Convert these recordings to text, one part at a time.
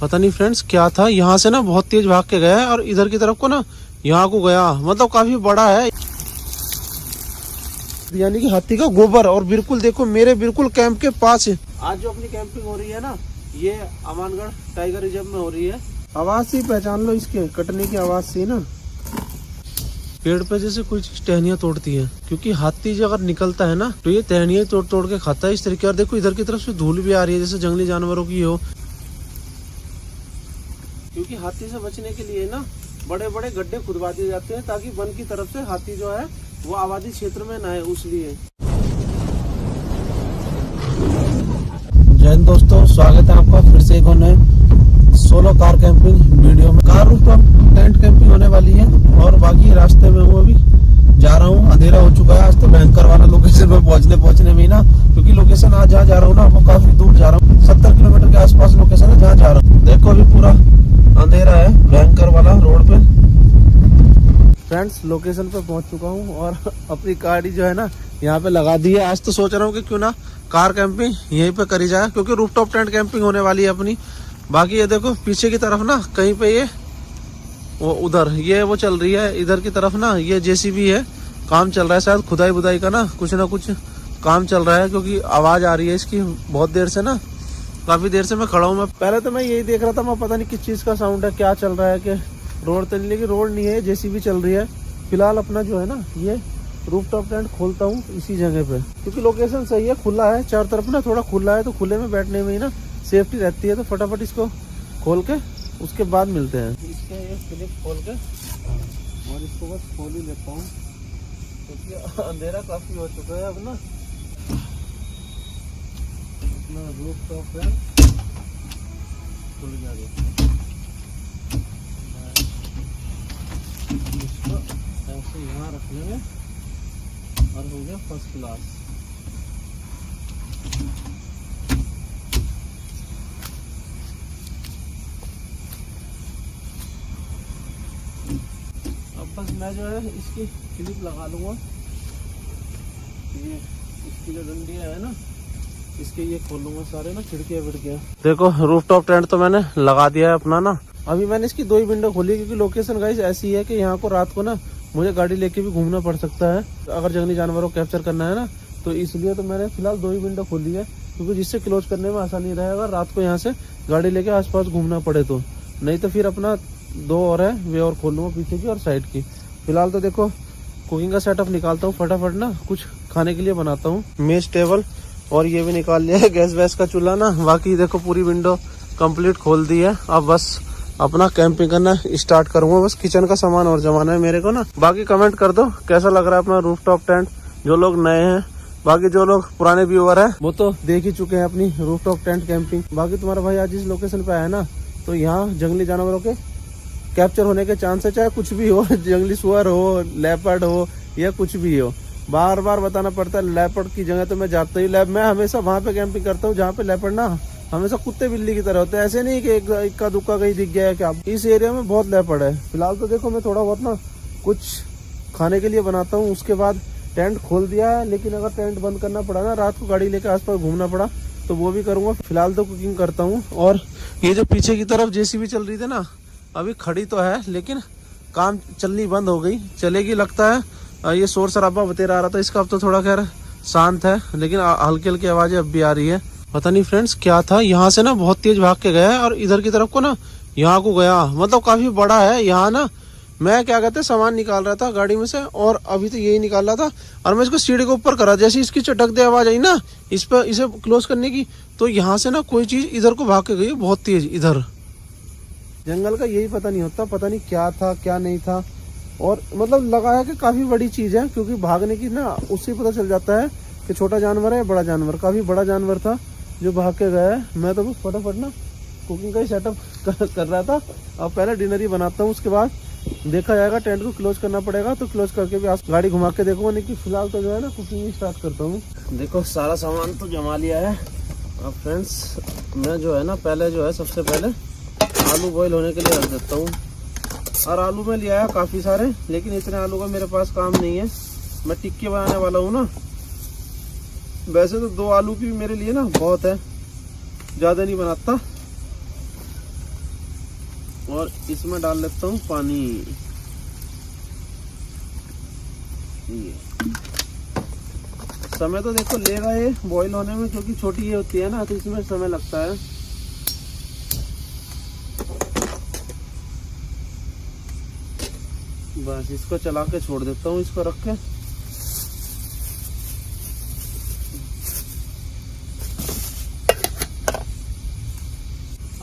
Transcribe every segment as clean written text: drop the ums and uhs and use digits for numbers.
पता नहीं फ्रेंड्स क्या था, यहाँ से ना बहुत तेज भाग के गया है और इधर की तरफ को ना यहाँ को गया, मतलब काफी बड़ा है, यानी कि हाथी का गोबर। और बिल्कुल देखो मेरे बिल्कुल कैंप के पास है। आज जो अपनी कैंपिंग हो रही है ना, ये अमानगढ़ टाइगर रिजर्व में हो रही है। आवाज से पहचान लो, इसके कटने की आवाज से ना पेड़ पे जैसे कोई चीज टहनियां तोड़ती है, क्योंकि हाथी जो अगर निकलता है ना तो ये टहनियां तोड़ तोड़ के खाता है इस तरीके। और देखो इधर की तरफ से धूल भी आ रही है जैसे जंगली जानवरों की हो, क्योंकि हाथी से बचने के लिए ना बड़े बड़े गड्ढे खुदवा दिए जाते हैं ताकि वन की तरफ से हाथी जो है वो आबादी क्षेत्र में ना है, उसलिए। जय हिंद दोस्तों, स्वागत है आपका फिर से एक नए सोलो कार कैंपिंग वीडियो में। कार रूफटॉप टेंट कैंपिंग होने वाली है और बाकी रास्ते में हूँ, अभी जा रहा हूँ। अंधेरा हो चुका है आज तो भयंकर वाला लोकेशन में पहुंचने में ही ना, क्योंकि लोकेशन आज जहाँ जा रहा हूँ ना वो काफी दूर जा रहा हूँ, 70 किलोमीटर के आसपास लोकेशन है जहाँ जा रहा हूँ। देखो अभी पूरा अंधेरा है भयंकर वाला रोड पे। फ्रेंड्स लोकेशन पे पहुंच चुका हूँ और अपनी गाड़ी जो है ना यहाँ पे लगा दी है। आज तो सोच रहा हूँ कि क्यों ना कार कैंपिंग यहीं पे करी जाए, क्योंकि रूफटॉप टेंट कैंपिंग होने वाली है अपनी। बाकी ये देखो पीछे की तरफ ना कहीं पे ये वो उधर ये वो चल रही है, इधर की तरफ ना ये जेसीबी है, काम चल रहा है शायद खुदाई बुदाई का ना कुछ काम चल रहा है, क्योंकि आवाज आ रही है इसकी बहुत देर से ना, काफी देर से मैं खड़ा हूँ। मैं पहले तो मैं यही देख रहा था, मैं पता नहीं किस चीज का साउंड है, क्या चल रहा है, कि रोड तो नहीं, लेकिन रोड नहीं है, जेसीबी चल रही है। फिलहाल अपना जो है ना ये रूफटॉप टेंट खोलता हूँ इसी जगह पे, क्योंकि लोकेशन सही है, खुला है चारों तरफ ना, थोड़ा खुला है तो खुले में बैठने में ही ना सेफ्टी रहती है। तो फटाफट इसको खोल के उसके बाद मिलते हैं। इसके ये क्लिप खोल के और इसको बस खोल ही लेता हूँ, क्योंकि अंधेरा काफी हो चुका है अब ना। अपना रूफटॉप टेंट खुल गया, इसको ऐसे यहाँ रख लेंगे और हो गया फर्स्ट क्लास। अब बस मैं जो है इसकी क्लिप लगा लूंगा, ये इसकी जो डंडियां है ना इसके ये खोल लूंगा सारे ना, खिड़कियां विड़कियां। देखो रूफटॉप टेंट तो मैंने लगा दिया है अपना ना। अभी मैंने इसकी 2 ही विंडो खोली, क्योंकि लोकेशन गाइस ऐसी है कि यहाँ को रात को ना मुझे गाड़ी लेके भी घूमना पड़ सकता है अगर जंगली जानवरों को कैप्चर करना है ना, तो इसलिए तो मैंने फिलहाल 2 ही विंडो खोली है, क्योंकि जिससे क्लोज करने में आसानी रहेगा रात को यहाँ से गाड़ी लेके आसपास घूमना पड़े तो। नहीं तो फिर अपना 2 और है वे और खोल लूंगा, पीछे की और साइड की। फिलहाल तो देखो कुकिंग का सेटअप निकालता हूँ फटाफट ना, कुछ खाने के लिए बनाता हूँ। मेज टेबल और ये भी निकाल लिया है, गैस वैस का चूल्हा ना। बाकी देखो पूरी विंडो कंप्लीट खोल दी है, अब बस अपना कैंपिंग करना स्टार्ट करूंगा। बस किचन का सामान और जमाना है मेरे को ना। बाकी कमेंट कर दो कैसा लग रहा है अपना रूफटॉप टेंट, जो लोग नए हैं। बाकी जो लोग पुराने व्यूअर हैं वो तो देख ही चुके हैं अपनी रूफटॉप टेंट कैंपिंग। बाकी तुम्हारा भाई आज इस लोकेशन पे आया ना, तो यहाँ जंगली जानवरों के कैप्चर होने के चांस है, चाहे कुछ भी हो, जंगली सुअर हो, लेपर्ड हो या कुछ भी हो। बार बार बताना पड़ता है, लेपर्ड की जगह तो मैं जाता ही मैं हमेशा वहाँ पे कैंपिंग करता हूँ जहाँ पे लेपर्ड ना हमेशा कुत्ते बिल्ली की तरह होते हैं। ऐसे नहीं कि इक्का दुक्का कहीं दिख गया है क्या। इस एरिया में बहुत लेपर्ड है। फिलहाल तो देखो मैं थोड़ा बहुत ना कुछ खाने के लिए बनाता हूँ, उसके बाद टेंट खोल दिया है। लेकिन अगर टेंट बंद करना पड़ा ना, रात को गाड़ी लेकर आसपास घूमना पड़ा, तो वो भी करूंगा। फिलहाल तो कुकिंग करता हूँ। और ये जो पीछे की तरफ जेसीबी चल रही थी ना, अभी खड़ी तो है लेकिन काम चलनी बंद हो गई, चलेगी लगता है। ये शोर शराबा बतेरा आ रहा था इसका, अब तो थोड़ा खैर शांत है, लेकिन हल्की हल्की आवाजें अब भी आ रही है। पता नहीं फ्रेंड्स क्या था, यहाँ से ना बहुत तेज भाग के गया है और इधर की तरफ को ना यहाँ को गया, मतलब काफी बड़ा है। यहाँ ना मैं क्या कहते हैं सामान निकाल रहा था गाड़ी में से, और अभी तो यही निकाल रहा था, और मैं इसको सीढ़ी के ऊपर करा, जैसे इसकी चटक दे आवाज आई ना इस पर इसे क्लोज करने की, तो यहाँ से ना कोई चीज इधर को भाग के गई बहुत तेज। इधर जंगल का यही पता नहीं होता, पता नहीं क्या था क्या नहीं था। और मतलब लगा है कि काफी बड़ी चीज है, क्योंकि भागने की ना उससे पता चल जाता है कि छोटा जानवर है बड़ा जानवर। काफी बड़ा जानवर था जो भाग के गया है। मैं तो बस फटाफट ना कुकिंग का ही सेटअप कर रहा था। अब पहले डिनर ही बनाता हूँ, उसके बाद देखा जाएगा। टेंट को क्लोज करना पड़ेगा तो क्लोज करके भी आप गाड़ी घुमा के देखूंगा, नहीं कि फिलहाल तो जो है ना कुकिंग ही स्टार्ट करता हूँ। देखो सारा सामान तो जमा लिया है। अब फ्रेंड्स मैं जो है ना पहले जो है सबसे पहले आलू बॉईल होने के लिए रख देता हूँ। और आलू में लिया है काफी सारे, लेकिन इतने आलू का मेरे पास काम नहीं है। मैं टिक्के बनाने वाला हूँ ना, वैसे तो 2 आलू की मेरे लिए ना बहुत है, ज्यादा नहीं बनाता। और इसमें डाल लेता हूँ पानी। ये समय तो देखो लेगा ये बॉईल होने में, क्योंकि छोटी ये होती है ना, तो इसमें समय लगता है। बस इसको चला के छोड़ देता हूँ, इसको रख के।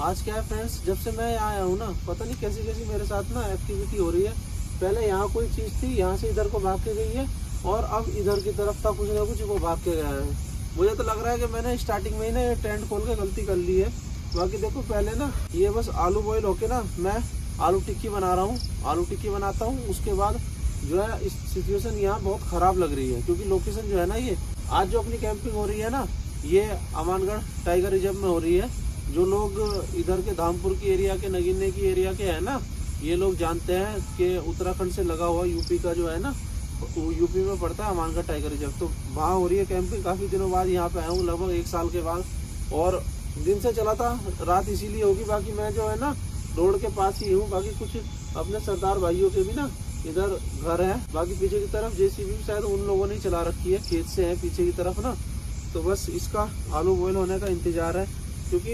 आज क्या है फ्रेंड्स, जब से मैं यहाँ आया हूँ ना, पता नहीं कैसी कैसी मेरे साथ ना एक्टिविटी हो रही है। पहले यहाँ कोई चीज थी, यहाँ से इधर को भाग के गई है, और अब इधर की तरफ था कुछ ना कुछ वो भाग के गया है। मुझे तो लग रहा है कि मैंने स्टार्टिंग में ही ना ये टेंट खोल के गलती कर ली है। बाकी देखो पहले ना ये बस आलू बॉईल होके ना मैं आलू टिक्की बना रहा हूँ, आलू टिक्की बनाता हूँ। उसके बाद जो है इस सिचुएशन यहाँ बहुत खराब लग रही है, क्योंकि लोकेशन जो है ना, ये आज जो अपनी कैंपिंग हो रही है ना, ये अमानगढ़ टाइगर रिजर्व में हो रही है। जो लोग इधर के धामपुर की एरिया के, नगीने की एरिया के है ना, ये लोग जानते हैं कि उत्तराखंड से लगा हुआ यूपी का जो है ना, यूपी में पड़ता है अमानगढ़ टाइगर रिजर्व। तो वहाँ हो रही है कैंपिंग। काफ़ी दिनों बाद यहाँ पे आया हूँ, लगभग 1 साल के बाद, और दिन से चला था, रात इसीलिए होगी। बाकी मैं जो है ना रोड के पास ही हूँ। बाकी कुछ अपने सरदार भाइयों के भी ना इधर घर है। बाकी पीछे की तरफ जेसीबी शायद उन लोगों ने चला रखी है, खेत से है पीछे की तरफ ना। तो बस इसका आलू बॉयल होने का इंतजार है, क्योंकि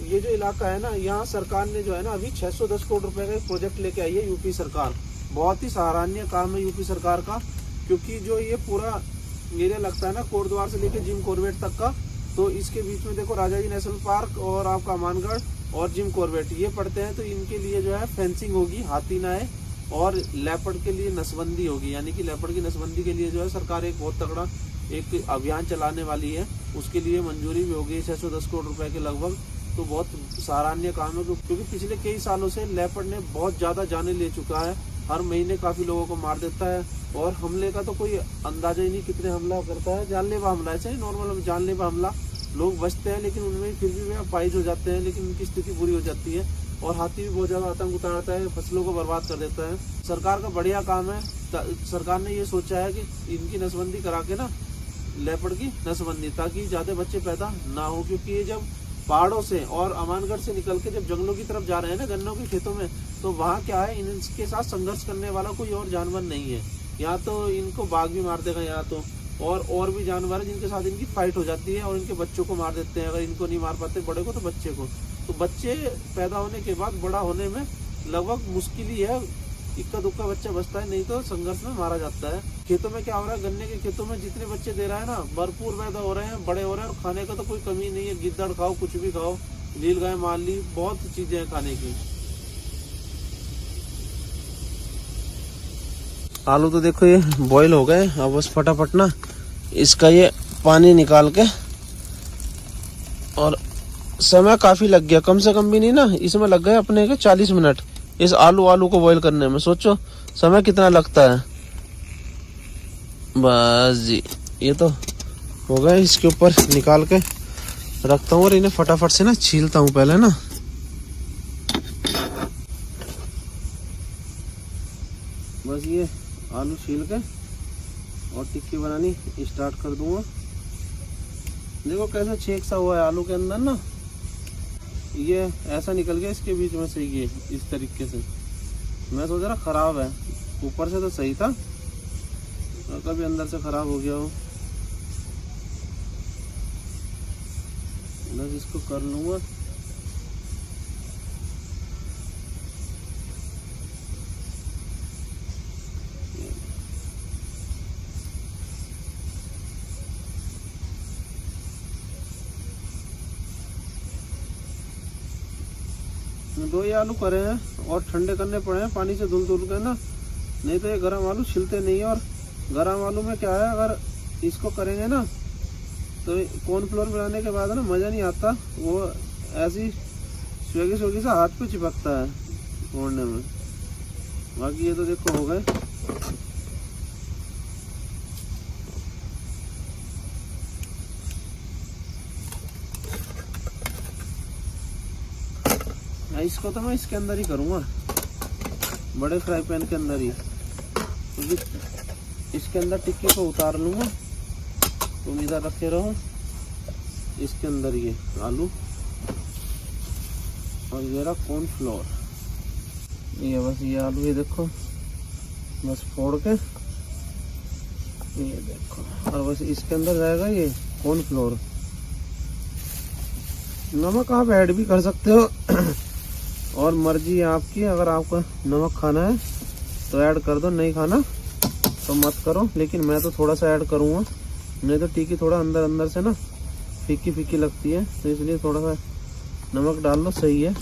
ये जो इलाका है ना, यहाँ सरकार ने जो है ना अभी 610 करोड़ रुपए का एक प्रोजेक्ट लेके आई है यूपी सरकार। बहुत ही सराहनीय काम है यूपी सरकार का, क्योंकि जो ये पूरा एरिया लगता है ना, कोटद्वार से लेके जिम कॉर्बेट तक का, तो इसके बीच में देखो राजाजी नेशनल पार्क और आपका अमानगढ़ और जिम कॉर्बेट ये पड़ते हैं। तो इनके लिए जो है फेंसिंग होगी, हाथी ना आए, और लेपर्ड के लिए नसबंदी होगी। यानी कि लेपर्ड की नसबंदी के लिए जो है सरकार एक बहुत तगड़ा एक अभियान चलाने वाली है। उसके लिए मंजूरी भी होगी 610 करोड़ रुपए के लगभग। तो बहुत सराहनीय काम है, क्योंकि पिछले कई सालों से लेपर्ड ने बहुत ज्यादा जाने ले चुका है। हर महीने काफी लोगों को मार देता है, और हमले का तो कोई अंदाजा ही नहीं कितने हमला करता है। जानलेवा हमला है, चाहे नॉर्मल जानलेवा हमला, लोग बचते हैं लेकिन उनमें फिर भी वे अपाहिज हो जाते हैं, लेकिन उनकी स्थिति बुरी हो जाती है। और हाथी भी बहुत ज्यादा आतंक उतारता है, फसलों को बर्बाद कर देता है। सरकार का बढ़िया काम है। सरकार ने ये सोचा है कि इनकी नसबंदी करा के ना, लेपर्ड की नसबंदी, ताकि ज्यादा बच्चे पैदा ना हो। क्योंकि ये जब पहाड़ों से और अमानगढ़ से निकल के जब जंगलों की तरफ जा रहे हैं ना, गन्नों के खेतों में, तो वहाँ क्या है, इनके साथ संघर्ष करने वाला कोई और जानवर नहीं है। या तो इनको बाघ भी मार देगा, या तो और भी जानवर है जिनके साथ इनकी फाइट हो जाती है और इनके बच्चों को मार देते हैं। अगर इनको नहीं मार पाते बड़े को, तो बच्चे को। तो बच्चे पैदा होने के बाद बड़ा होने में लगभग मुश्किल ही है, इक्का दुक्का बच्चा बचता है, नहीं तो संघर्ष में मारा जाता है। खेतों में क्या हो रहा है, गन्ने के खेतों में जितने बच्चे दे रहा है ना, भरपूर पैदा हो रहे हैं, बड़े हो रहे हैं, और खाने का तो कोई कमी नहीं है। गिद्दड़ खाओ, कुछ भी खाओ, नील गाय मान ली, बहुत चीजें हैं खाने की। आलू तो देखो ये बॉईल हो गए। अब बस फटाफट ना इसका ये पानी निकाल के, और समय काफी लग गया, कम से कम भी नहीं ना, इसमें लग गए अपने के 40 मिनट इस आलू को बॉईल करने में। सोचो समय कितना लगता है। बस जी, ये तो हो गया। इसके ऊपर निकाल के रखता हूँ, और इन्हें फटाफट से ना छीलता हूँ पहले ना। बस ये आलू छील के और टिक्की बनानी स्टार्ट कर दूंगा। देखो कैसा छेक सा हुआ है आलू के अंदर ना, ये ऐसा निकल गया इसके बीच में से, ये इस तरीके से। मैं सोच रहा खराब है, ऊपर से तो सही था, और कभी अंदर से खराब हो गया हो। बस इसको कर लूंगा। दो ही आलू करे हैं और ठंडे करने पड़े हैं पानी से धुल के ना, नहीं तो ये गरम आलू छिलते नहीं है। और गरम आलू में क्या है, अगर इसको करेंगे ना तो कॉर्नफ्लोर बनाने के बाद ना मज़ा नहीं आता, वो ऐसी स्वेगी सा हाथ पे चिपकता है तोड़ने में। बाकी ये तो देखो हो गए। इसको तो मैं इसके अंदर ही करूँगा, बड़े फ्राई पैन के अंदर ही, क्योंकि इसके अंदर टिक्की को उतार लूँगा। तुम इधर रखे रहो, इसके अंदर ये आलू और ये रहा कॉर्नफ्लोर। ये बस ये आलू ये देखो, बस फोड़ के ये देखो, और बस इसके अंदर जाएगा ये कॉर्नफ्लोर। नमक आप ऐड भी कर सकते हो और मर्जी है आपकी, अगर आपको नमक खाना है तो ऐड कर दो, नहीं खाना तो मत करो। लेकिन मैं तो थोड़ा सा ऐड करूँगा, नहीं तो टिक्की थोड़ा अंदर अंदर से ना फीकी फीकी लगती है, तो इसलिए थोड़ा सा नमक डाल लो, सही है।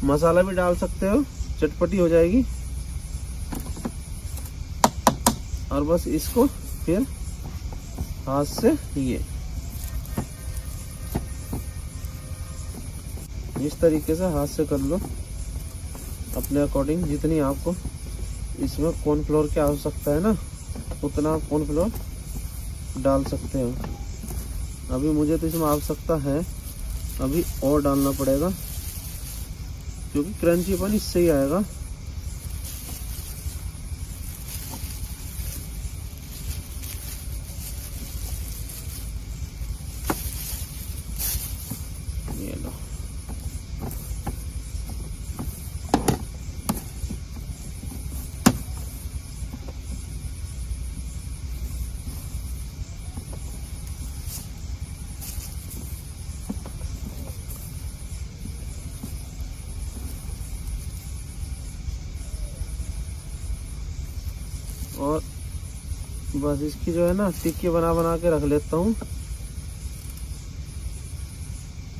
मसाला भी डाल सकते हो, चटपटी हो जाएगी। और बस इसको फिर हाथ से ये इस तरीके से हाथ से कर लो अपने अकॉर्डिंग, जितनी आपको इसमें कॉर्नफ्लोर की आवश्यकता है ना उतना आप कॉर्नफ्लोर डाल सकते हो। अभी मुझे तो इसमें आवश्यकता है, अभी और डालना पड़ेगा क्योंकि क्रंचीपन इससे ही आएगा। ये लो, और बस इसकी जो है ना टिक्की बना बना के रख लेता हूँ।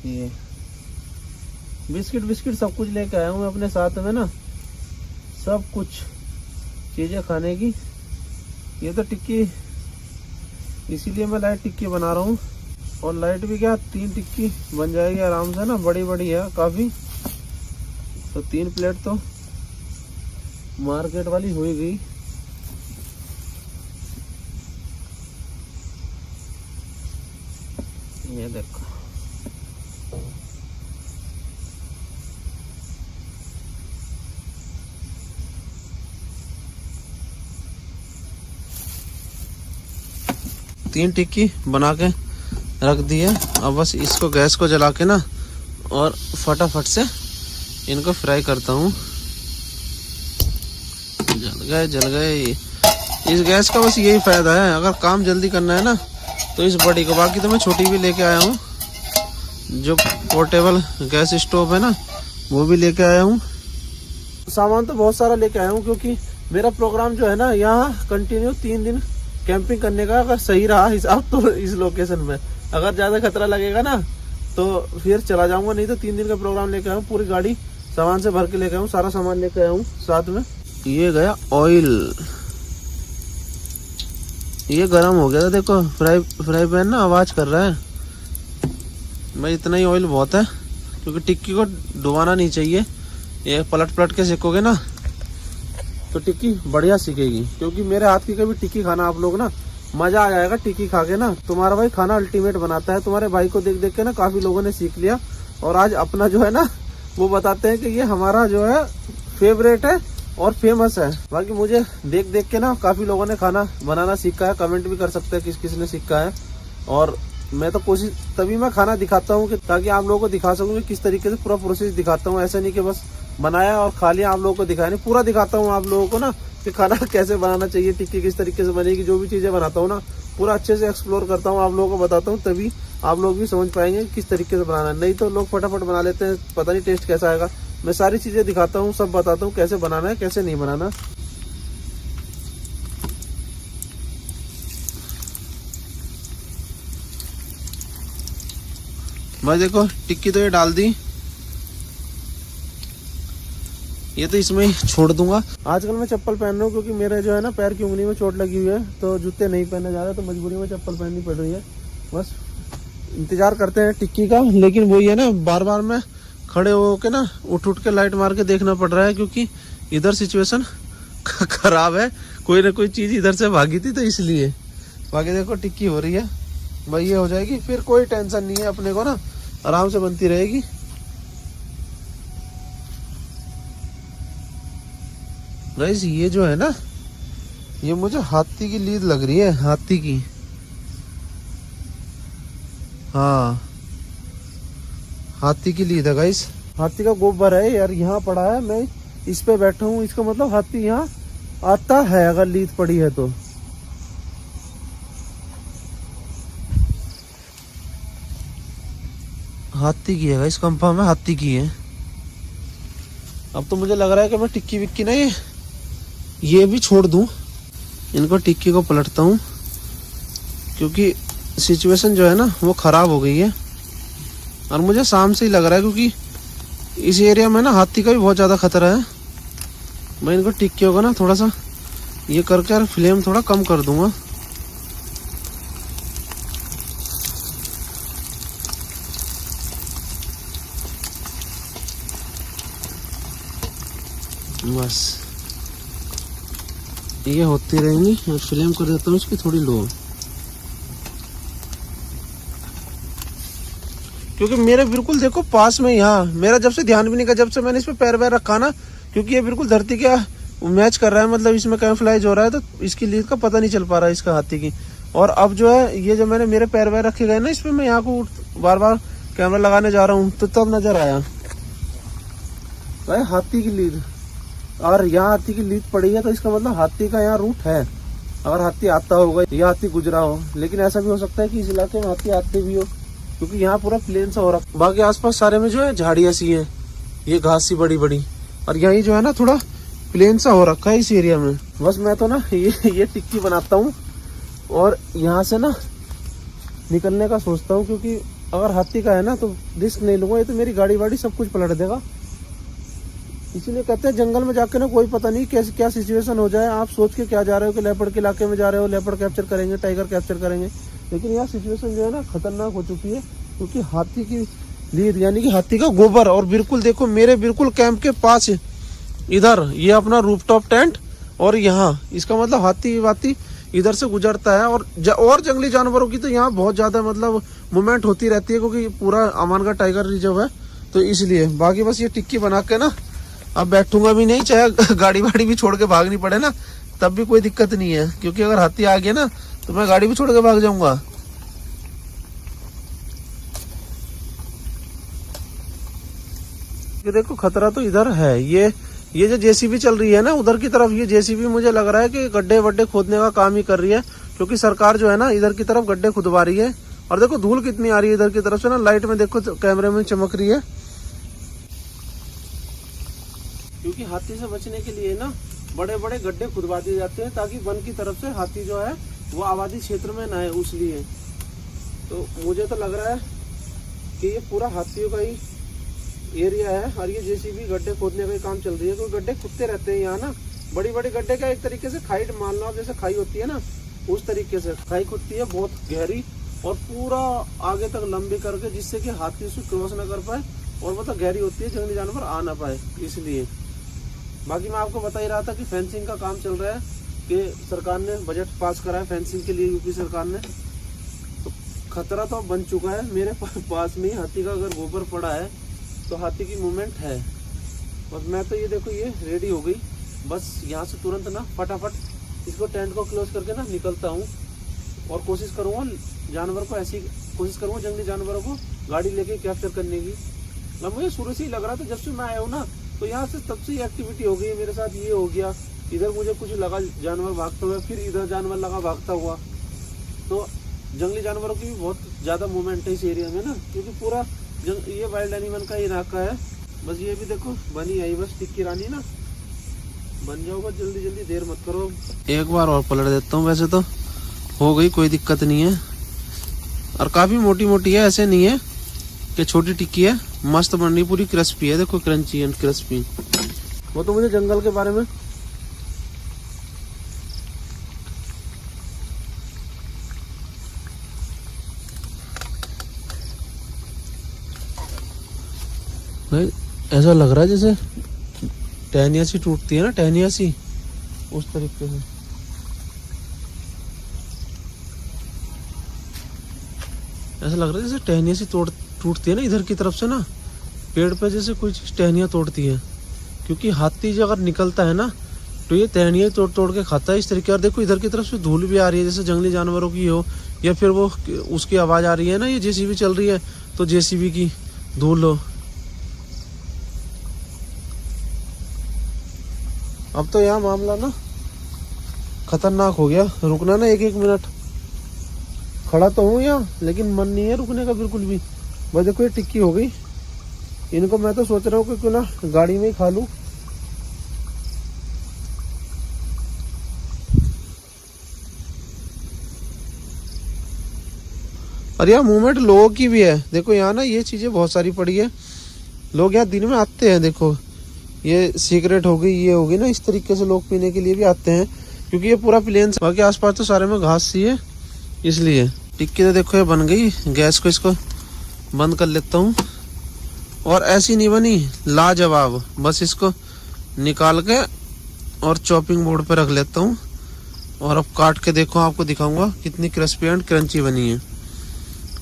ये बिस्किट बिस्किट सब कुछ लेके आया हूँ मैं अपने साथ में ना, सब कुछ चीजें खाने की। ये तो टिक्की इसीलिए मैं लाइट टिक्की बना रहा हूँ, और लाइट भी क्या 3 टिक्की बन जाएगी आराम से ना, बड़ी बड़ी है काफी। तो 3 प्लेट तो मार्केट वाली हो ही गई। ये देखो, तीन टिक्की बना के रख दी है। अब बस इसको गैस को जला के ना और फटाफट से इनको फ्राई करता हूँ। जल गए। इस गैस का बस यही फायदा है, अगर काम जल्दी करना है ना तो इस बड़ी को, बाकी तो मैं छोटी भी लेके आया हूँ, जो पोर्टेबल गैस स्टोव है ना वो भी लेके आया हूँ। सामान तो बहुत सारा लेके आया हूँ क्योंकि मेरा प्रोग्राम जो है ना यहाँ कंटिन्यू 3 दिन कैंपिंग करने का, अगर सही रहा हिसाब तो इस लोकेशन में। अगर ज्यादा खतरा लगेगा ना तो फिर चला जाऊंगा, नहीं तो 3 दिन का प्रोग्राम लेके आया हूँ। पूरी गाड़ी सामान से भर के लेके आया हूँ, सारा सामान लेके आया हूँ साथ में। ये गया ऑयल, ये गर्म हो गया था, देखो फ्राई पैन ना आवाज कर रहा है। भाई इतना ही ऑयल बहुत है क्योंकि टिक्की को डुबाना नहीं चाहिए। ये पलट के सेकोगे ना तो टिक्की बढ़िया सीखेगी, क्योंकि मेरे हाथ की कभी टिक्की खाना आप लोग ना, मजा आ जाएगा टिक्की खा के ना। तुम्हारा भाई खाना अल्टीमेट बनाता है। तुम्हारे भाई को देख देख के ना काफी लोगों ने सीख लिया, और आज अपना जो है ना वो बताते हैं कि ये हमारा जो है फेवरेट है और फेमस है। बाकी मुझे देख देख के ना काफी लोगों ने खाना बनाना सीखा है। कमेंट भी कर सकते हैं किस किस ने सीखा है। और मैं तो कोशिश तभी मैं खाना दिखाता हूँ कि ताकि आप लोगों को दिखा सकूँ कि किस तरीके से पूरा प्रोसेस दिखाता हूँ। ऐसा नहीं कि बस बनाया और खा लिया, आप लोगों को दिखाया नहीं, पूरा दिखाता हूँ आप लोगों को ना कि खाना कैसे बनाना चाहिए, टिक्की किस तरीके से बनेगी। जो भी चीजें बनाता हूँ ना पूरा अच्छे से एक्सप्लोर करता हूँ, आप लोगों को बताता हूँ, तभी आप लोग भी समझ पाएंगे किस तरीके से बनाना है। नहीं तो लोग फटाफट बना लेते हैं, पता नहीं टेस्ट कैसा आएगा। मैं सारी चीजें दिखाता हूँ, सब बताता हूँ कैसे बनाना है कैसे नहीं बनाना। भाई देखो टिक्की तो ये डाल दी, ये तो इसमें ही छोड़ दूंगा। आजकल मैं चप्पल पहन रहा हूँ क्योंकि मेरे जो है ना पैर की उंगली में चोट लगी हुई है, तो जूते नहीं पहनने जा रहे, तो मजबूरी में चप्पल पहननी पड़ रही है। बस इंतजार करते हैं टिक्की का। लेकिन वही है ना, बार बार मैं खड़े होके ना उठ के लाइट मार के देखना पड़ रहा है क्योंकि इधर सिचुएशन खराब है, कोई ना कोई चीज इधर से भागी थी तो इसलिए। बाकी देखो टिक्की हो रही है भाई, ये हो जाएगी फिर कोई टेंशन नहीं है अपने को ना, आराम से बनती रहेगी। गाइस ये जो है ना, ये मुझे हाथी की लीद लग रही है, हाथी की। हाँ हाथी की लीद है गाइस, हाथी का गोबर है यार, यहाँ पड़ा है। मैं इस पे बैठा हूँ, इसका मतलब हाथी यहाँ आता है अगर लीद पड़ी है तो। हाथी की है इस कंपा में, हाथी की है। अब तो मुझे लग रहा है कि मैं टिक्की विक्की ना ये भी छोड़ दूं, इनको टिक्की को पलटता हूँ, क्योंकि सिचुएशन जो है ना वो खराब हो गई है। और मुझे शाम से ही लग रहा है, क्योंकि इस एरिया में ना हाथी का भी बहुत ज़्यादा खतरा है। मैं इनको टिक्की होगा ना थोड़ा सा ये करके यार फ्लेम थोड़ा कम कर दूंगा। बस ये होती रहेंगी और फ्लेम कर देता हूँ इसकी थोड़ी लो, क्योंकि मेरे बिल्कुल देखो पास में यहाँ मेरा जब से ध्यान भी नहीं, जब से मैंने इस पे पैर वैर रखा ना, क्योंकि ये बिल्कुल धरती क्या मैच कर रहा है, मतलब इसमें कैमफ्लाइज हो रहा है, तो इसकी लीड का पता नहीं चल पा रहा है इसका हाथी की। और अब जो है ये जब मैंने मेरे पैर वैर रखे गए ना इसमें, मैं यहाँ को बार बार कैमरा लगाने जा रहा हूँ तो तब नजर आया भाई हाथी की लीड। और यहाँ हाथी की लीड पड़ी है तो इसका मतलब हाथी का यहाँ रूट है। अगर हाथी आता होगा या हाथी गुजरा हो, लेकिन ऐसा भी हो सकता है कि इस इलाके में हाथी आते भी हो, क्योंकि यहाँ पूरा प्लेन सा हो रहा। बाकी आसपास सारे में जो है झाड़ियाँ सी है, ये घास सी बड़ी बड़ी, और यही जो है ना थोड़ा प्लेन सा हो रखा है इस एरिया में। बस मैं तो ना ये टिक्की बनाता हूँ और यहाँ से ना निकलने का सोचता हूँ, क्योंकि अगर हाथी का है ना तो रिस्क नहीं लूंगा, ये तो मेरी गाड़ी वाड़ी सब कुछ पलट देगा। इसीलिए कहते हैं जंगल में जाके ना कोई पता नहीं कैसे क्या सिचुएशन हो जाए। आप सोच के क्या जा रहे हो कि लेपर्ड के इलाके में जा रहे हो, लेपर्ड कैप्चर करेंगे, टाइगर कैप्चर करेंगे, लेकिन यहाँ सिचुएशन जो है ना खतरनाक हो चुकी है, क्योंकि हाथी की लीद यानी कि हाथी का गोबर। और बिल्कुल देखो मेरे बिल्कुल कैंप के पास इधर ये अपना रूफटॉप टेंट, और यहाँ इसका मतलब हाथी वाथी इधर से गुजरता है। और जंगली जानवरों की तो यहाँ बहुत ज्यादा मतलब मूवमेंट होती रहती है, क्योंकि पूरा अमानगढ़ टाइगर रिजर्व है, तो इसलिए। बाकी बस ये टिक्की बना के ना अब बैठूंगा भी नहीं, चाहे गाड़ी वाड़ी भी छोड़ के भागनी पड़े ना तब भी कोई दिक्कत नहीं है, क्योंकि अगर हाथी आ गया ना तो मैं गाड़ी भी छोड़ के भाग जाऊंगा। ये देखो खतरा तो इधर है। ये जो जेसीबी चल रही है ना उधर की तरफ, ये जेसीबी मुझे लग रहा है कि गड्ढे वड्ढे खोदने का काम ही कर रही है, क्योंकि सरकार जो है ना इधर की तरफ गड्ढे खुदवा रही है। और देखो धूल कितनी आ रही है इधर की तरफ से ना, लाइट में देखो कैमरे में चमक रही है। क्योंकि हाथी से बचने के लिए ना बड़े बड़े गड्ढे खुदवा दिए जाते हैं, ताकि वन की तरफ से हाथी जो है वो आबादी क्षेत्र में ना है, उसलिए। तो मुझे तो लग रहा है कि ये पूरा हाथियों का ही एरिया है, और ये जेसीबी गड्ढे खोदने का ही काम चल रही है। क्योंकि गड्ढे खुदते रहते हैं यहाँ ना, बड़ी बड़ी गड्ढे का एक तरीके से खाई मान लो, जैसे खाई होती है ना उस तरीके से खाई खुदती है, बहुत गहरी, और पूरा आगे तक लंबी करके, जिससे कि हाथी उसको क्रॉस ना कर पाए, और मतलब गहरी होती है, जंगली जानवर आ ना पाए, इसलिए। बाकी मैं आपको बता ही रहा था कि फेंसिंग का काम चल रहा है, कि सरकार ने बजट पास करा है फेंसिंग के लिए, यूपी सरकार ने। तो खतरा तो अब बन चुका है, मेरे पास में ही हाथी का अगर गोबर पड़ा है तो हाथी की मूवमेंट है। बस मैं तो ये देखो ये रेडी हो गई, बस यहाँ से तुरंत ना फटाफट इसको टेंट को क्लोज करके ना निकलता हूँ, और कोशिश करूँगा जानवर को, ऐसी कोशिश करूँगा जंगली जानवरों को गाड़ी लेके कैप्चर करने की। अब मुझे शुरू से ही लग रहा था, जब से मैं आया हूँ ना तो यहाँ से तब से एक्टिविटी हो गई है मेरे साथ। ये हो गया इधर मुझे कुछ लगा जानवर भागता हुआ, फिर इधर जानवर लगा भागता हुआ। तो जंगली जानवरों की भी बहुत ज्यादा मूवमेंट है इस एरिया में ना, क्योंकि पूरा ये वाइल्ड एनिमल का इलाका है। बस ये भी देखो बनी आई, बस टिक्की रानी ना बन जाओ, बस जल्दी जल्दी, देर मत करो। एक बार और पलट देता हूँ, वैसे तो हो गई, कोई दिक्कत नहीं है। और काफी मोटी मोटी है, ऐसे नहीं है कि छोटी टिक्की है, मस्त बन रही, पूरी क्रिस्पी है, देखो क्रंची एंड क्रिस्पी। वो तो मुझे जंगल के बारे में नहीं, ऐसा लग रहा है जैसे टहनिया सी टूटती है ना, टहनिया सी, उस तरीके से। ऐसा लग रहा है जैसे टहनिया सी टूटती है ना इधर की तरफ से ना, पेड़ पे जैसे कोई चीज टहनियाँ तोड़ती है। क्योंकि हाथी जो अगर निकलता है ना तो ये टहनियाँ तोड़ तोड़ के खाता है इस तरीके। और देखो इधर की तरफ से धूल भी आ रही है, जैसे जंगली जानवरों की हो, या फिर वो उसकी आवाज आ रही है ना, ये जेसीबी चल रही है तो जेसीबी की धूल हो। अब तो यहाँ मामला ना खतरनाक हो गया। रुकना ना 1-1 मिनट। खड़ा तो हूँ यहाँ, लेकिन मन नहीं है रुकने का बिल्कुल भी। बस देखो ये टिक्की हो गई। इनको मैं तो सोच रहा हूँ कि क्यों ना गाड़ी में ही खा लूँ। और यहाँ मूवमेंट लोगों की भी है। देखो यहाँ ना ये चीजें बहुत सारी पड़ी है। लोग यहाँ दिन में आते हैं। देखो ये सिगरेट हो गई, ये होगी ना, इस तरीके से लोग पीने के लिए भी आते हैं, क्योंकि ये पूरा प्लेन है। बाकी आसपास तो सारे में घास सी है, इसलिए। टिक्की तो देखो ये बन गई। गैस को इसको बंद कर लेता हूँ। और ऐसी नहीं बनी, लाजवाब। बस इसको निकाल के और चॉपिंग बोर्ड पे रख लेता हूँ। और अब काट के देखो, आपको दिखाऊंगा कितनी क्रिस्पी एंड क्रंची बनी है।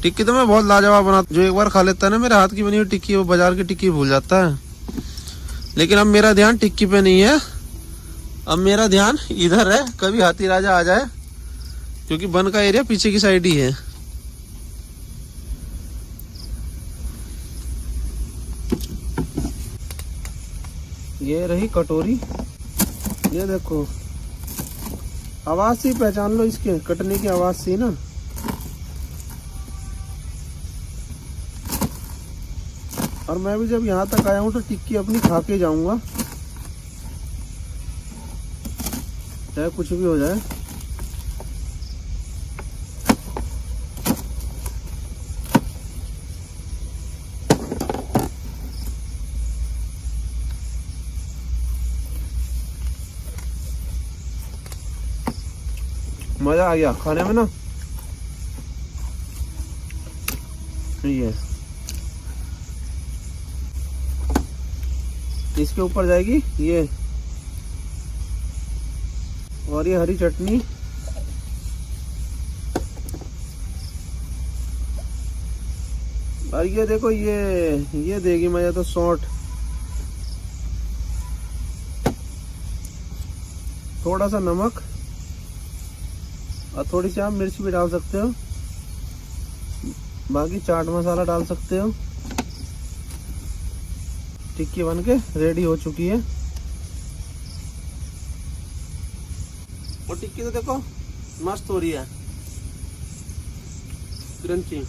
टिक्की तो मैं बहुत लाजवाब बनाता। जो एक बार खा लेता है ना मेरे हाथ की बनी हुई टिक्की, वो बाजार की टिक्की भूल जाता है। लेकिन अब मेरा ध्यान टिक्की पे नहीं है, अब मेरा ध्यान इधर है। कभी हाथी राजा आ जाए, क्योंकि बन का एरिया पीछे की साइड ही है। ये रही कटोरी। ये देखो, आवाज से पहचान लो इसके, कटने की आवाज से ना। और मैं भी जब यहाँ तक आया हूँ तो टिक्की अपनी खा के जाऊंगा, चाहे कुछ भी हो जाए। मजा आ गया खाने में ना। ये इसके ऊपर जाएगी ये, और ये हरी चटनी। और ये देखो ये देगी मजा तो सौंठ। थोड़ा सा नमक और थोड़ी सी आप मिर्च भी डाल सकते हो। बाकी चाट मसाला डाल सकते हो। टिक्की बनके रेडी हो चुकी है। और टिक्की तो देखो मस्त हो रही है, क्रंची।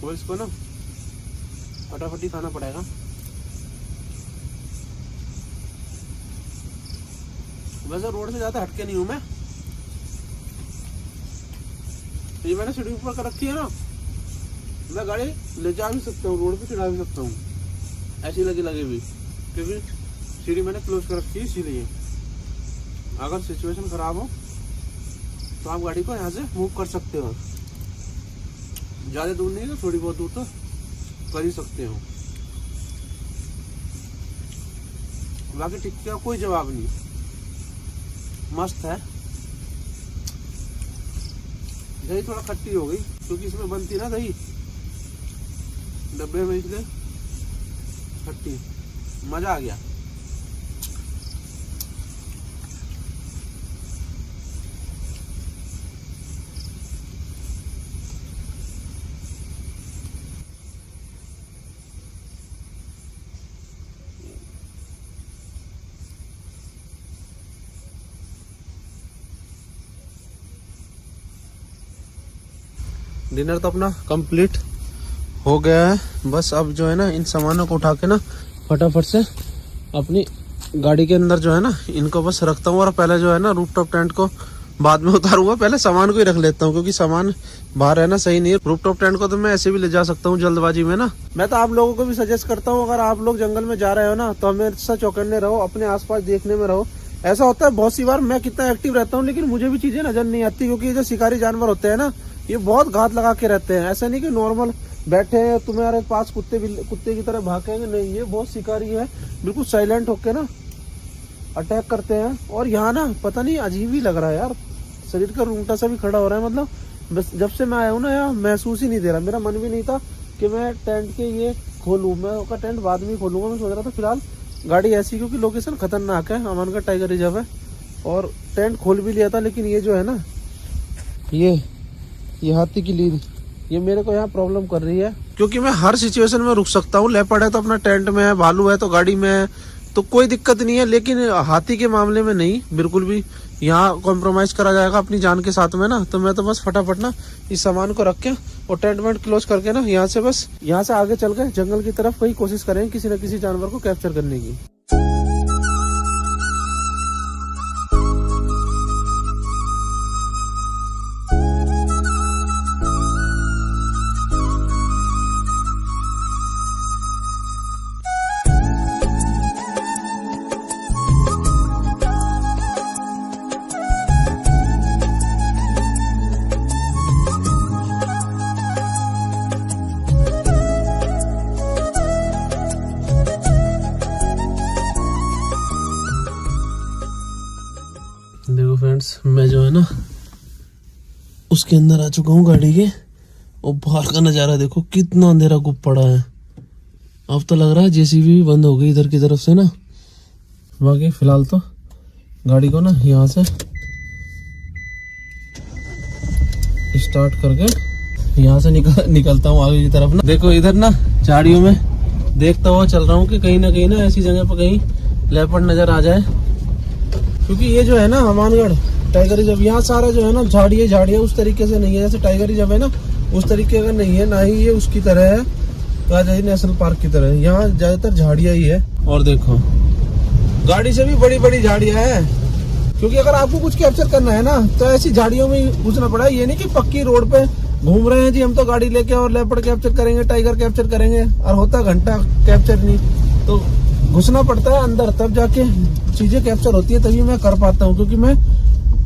वो इसको ना फटाफट खाना पड़ेगा। वैसे रोड से ज्यादा हटके नहीं हूं मैं। ये मैंने सीढ़ी ऊपर कर रखी है ना, मैं गाड़ी ले जा भी सकता हूँ, रोड पे चढ़ा भी सकता हूँ, ऐसी लगे भी, क्योंकि सीढ़ी मैंने क्लोज कर रखी है। इसीलिए अगर सिचुएशन खराब हो तो आप गाड़ी को यहाँ से मूव कर सकते हो। ज्यादा दूर नहीं है, थोड़ी बहुत दूर तो कर ही सकते हो। बाकी टिक्की का कोई जवाब नहीं, मस्त है। दही थोड़ा खट्टी हो गई, क्योंकि इसमें बनती ना दही डब्बे में, इसलिए खट्टी। मजा आ गया। डिनर तो अपना कंप्लीट हो गया है। बस अब जो है ना, इन सामानों को उठा के ना फटाफट से अपनी गाड़ी के अंदर जो है ना, इनको बस रखता हूँ। और पहले जो है ना रूफटॉप टेंट को बाद में उतारूंगा, पहले सामान को ही रख लेता हूँ, क्योंकि सामान बाहर रहना सही नहीं है। रूफटॉप टेंट को तो मैं ऐसे भी ले जा सकता हूँ जल्दबाजी में ना। मैं तो आप लोगों को भी सजेस्ट करता हूँ, अगर आप लोग जंगल में जा रहे हो ना, तो हमेशा चौकन्ने रहो, अपने आसपास देखने में रहो। ऐसा होता है बहुत सी बार, मैं कितना एक्टिव रहता हूँ लेकिन मुझे भी चीजें नजर नहीं आती, क्योंकि ये जो शिकारी जानवर होते हैं ना, ये बहुत घात लगा के रहते हैं। ऐसा नहीं कि नॉर्मल बैठे हैं तुम्हारे पास कुत्ते की तरह भागेंगे, नहीं, ये बहुत शिकारी है। बिल्कुल साइलेंट होके ना अटैक करते हैं। और यहाँ ना पता नहीं अजीब ही लग रहा है यार, शरीर का रूंगटा सा भी खड़ा हो रहा है। मतलब बस जब से मैं आया हूँ ना यहाँ, महसूस ही नहीं दे रहा। मेरा मन भी नहीं था कि मैं टेंट के ये खोलूँ, मैं उसका टेंट बाद में खोलूंगा। मैं सोच रहा था फिलहाल गाड़ी ऐसी, क्योंकि लोकेशन खतरनाक है, अमान का टाइगर रिजर्व है, और टेंट खोल भी लिया था। लेकिन ये जो है ना, ये हाथी की लीद, ये मेरे को यहाँ प्रॉब्लम कर रही है, क्योंकि मैं हर सिचुएशन में रुक सकता हूँ। लेपर्ड है तो अपना टेंट में है, भालू है तो गाड़ी में है, तो कोई दिक्कत नहीं है। लेकिन हाथी के मामले में नहीं, बिल्कुल भी यहाँ कॉम्प्रोमाइज करा जाएगा अपनी जान के साथ में ना। तो मैं तो बस फटाफट ना इस सामान को रख के और टेंट वेंट क्लोज करके ना यहाँ से बस यहाँ से आगे चल के जंगल की तरफ कोई कोशिश करेंगे किसी न किसी जानवर को कैप्चर करने की। देखो फ्रेंड्स, मैं जो है ना उसके अंदर आ चुका हूँ गाड़ी के, और बाहर का नज़ारा देखो कितना अंधेरा गुप पड़ा है। अब तो लग रहा है जेसीबी भी बंद हो गई इधर की तरफ से ना। बाकी फिलहाल तो गाड़ी को ना यहाँ से स्टार्ट करके यहाँ से निकलता हूँ आगे की तरफ ना। देखो इधर ना झाड़ियों में देखता हुआ चल रहा हूँ कि कहीं ना ऐसी जगह पर कहीं लेपर्ड नजर आ जाए, क्योंकि ये जो है ना हमानगढ़ टाइगर रिजर्व, यहाँ सारा जो है ना झाड़ियाँ उस तरीके से नहीं है जैसे टाइगर रिजर्व है ना, उस तरीके का नहीं है, ना ही ये उसकी तरह है राजाजी नेशनल पार्क की तरह। यहाँ ज्यादातर झाड़ियाँ ही है। और देखो गाड़ी से भी बड़ी बड़ी झाड़ियाँ है, क्योंकि अगर आपको कुछ कैप्चर करना है ना तो ऐसी झाड़ियों में घुसना पड़ा। ये नहीं कि पक्की रोड पे घूम रहे हैं जी हम तो गाड़ी लेके और लेपर्ड कैप्चर करेंगे, टाइगर कैप्चर करेंगे, और होता घंटा कैप्चर नहीं, तो घुसना पड़ता है अंदर, तब जाके चीजें कैप्चर होती है, तभी मैं कर पाता हूँ। क्योंकि मैं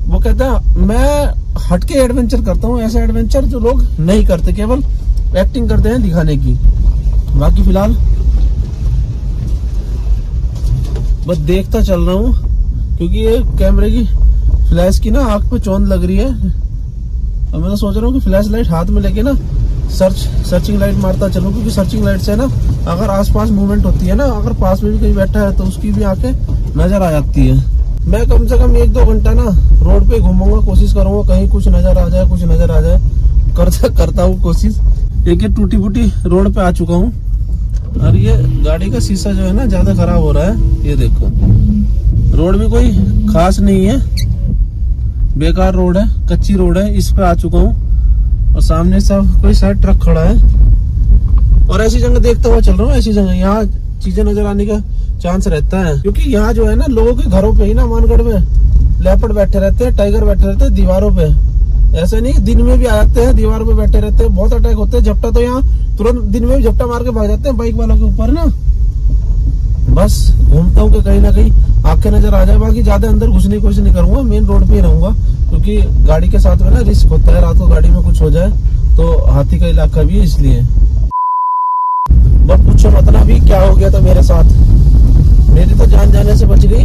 वो कहता है मैं हटके एडवेंचर करता हूँ, ऐसा एडवेंचर जो लोग नहीं करते, केवल एक्टिंग करते हैं दिखाने की। बाकी फिलहाल बस देखता चल रहा हूँ, क्योंकि ये कैमरे की फ्लैश की ना आंख पे चौंध लग रही है। और मैं तो सोच रहा हूँ कि फ्लैश लाइट हाथ में लेके ना सर्चिंग लाइट मारता चलूं, क्योंकि सर्चिंग लाइट से ना अगर आसपास मूवमेंट होती है ना, अगर पास में भी कहीं बैठा है तो उसकी भी आंखें नजर आ जाती है। मैं कम से कम 1-2 घंटा ना रोड पे घूमूंगा, कोशिश करूंगा कहीं कुछ नजर आ जाए, करता हूँ कोशिश। एक टूटी फूटी रोड पे आ चुका हूँ, और ये गाड़ी का शीशा जो है ना ज्यादा खराब हो रहा है। ये देखो रोड भी कोई खास नहीं है, बेकार रोड है, कच्ची रोड है, इस पे आ चुका हूँ। और सामने सब कोई शायद ट्रक खड़ा है, और ऐसी जगह देखता हुआ चल रहा हूँ। ऐसी जगह यहाँ चीजें नजर आने का चांस रहता है, क्योंकि यहाँ जो है ना लोगों के घरों पे ही ना मानगढ़ में लेपर्ड बैठे रहते हैं, टाइगर बैठे रहते हैं दीवारों पे। ऐसे नहीं, दिन में भी आ जाते हैं, दीवारों पे बैठे रहते हैं, बहुत अटैक होते हैं। झपटा तो यहाँ तुरंत दिन में भी झपटा मार के भाग जाते हैं बाइक वालों के ऊपर ना। बस घूमता हूँ कि कहीं ना कहीं आंखें नजर आ जाए। बाकी ज्यादा अंदर घुसने की कोशिश नहीं करूंगा, मेन रोड पे ही रहूंगा, क्योंकि गाड़ी के साथ में ना रिस्क होता है, रात को गाड़ी में कुछ हो जाए तो हाथी का इलाका भी है, इसलिए। बट पूछो मत ना भी क्या हो गया था मेरे साथ, मेरी तो जान जाने से बच गई।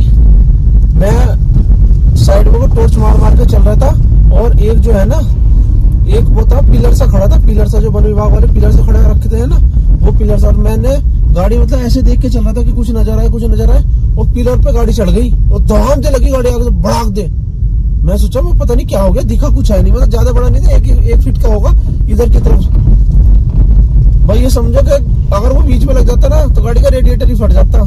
मैं साइड में टॉर्च मार के चल रहा था, और एक जो है ना एक वो था पिलर सा खड़ा था, पिलर सा जो वन विभाग वाले पिलर से खड़ा रखते हैं ना, वो पिलर सा। मैंने गाड़ी मतलब ऐसे देख के चल रहा था कि कुछ नजर आए, और पिलर पे गाड़ी चढ़ गई और धाम से लगी गाड़ी आगे, भड़ाक दे। मैं सोचा वो पता नहीं क्या हो गया, दिखा कुछ है नहीं, मतलब ज्यादा बड़ा नहीं था, एक फीट का होगा इधर की तरफ। भाई ये समझो कि अगर वो बीच में लग जाता ना तो गाड़ी का रेडिएटर ही फट जाता।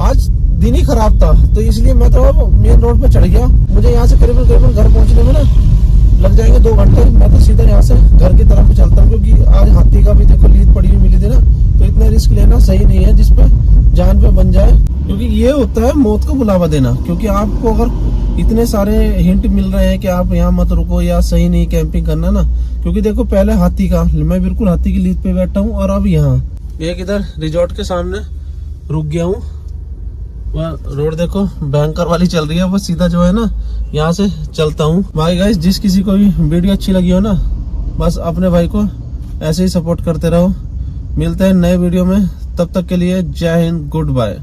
आज दिन ही खराब था, तो इसलिए मैं तो मेन रोड पे चढ़ गया। मुझे यहाँ से करीबन घर पहुंचने में ना लग जाएंगे 2 घंटे। मैं तो सीधा यहाँ से घर की तरफ चलता हूँ, क्योंकि आज हाथी का भी देखो लीद पड़ी हुई मिली थी ना, तो इतना रिस्क लेना सही नहीं है जिसपे जान पे बन जाए, क्योंकि ये होता है मौत को बुलावा देना। क्योंकि आपको अगर इतने सारे हिंट मिल रहे हैं कि आप यहाँ मत रुको या सही नहीं कैंपिंग करना ना, क्योंकि देखो पहले हाथी का, मैं बिल्कुल हाथी की लीद पे बैठा हूँ, और अब यहाँ एक इधर रिजॉर्ट के सामने रुक गया हूँ। वह रोड देखो बैंकर वाली चल रही है, वो सीधा जो है ना यहाँ से चलता हूँ। भाई गाइस, जिस किसी को भी वीडियो अच्छी लगी हो ना, बस अपने भाई को ऐसे ही सपोर्ट करते रहो। मिलते हैं नए वीडियो में, तब तक के लिए जय हिंद, गुड बाय।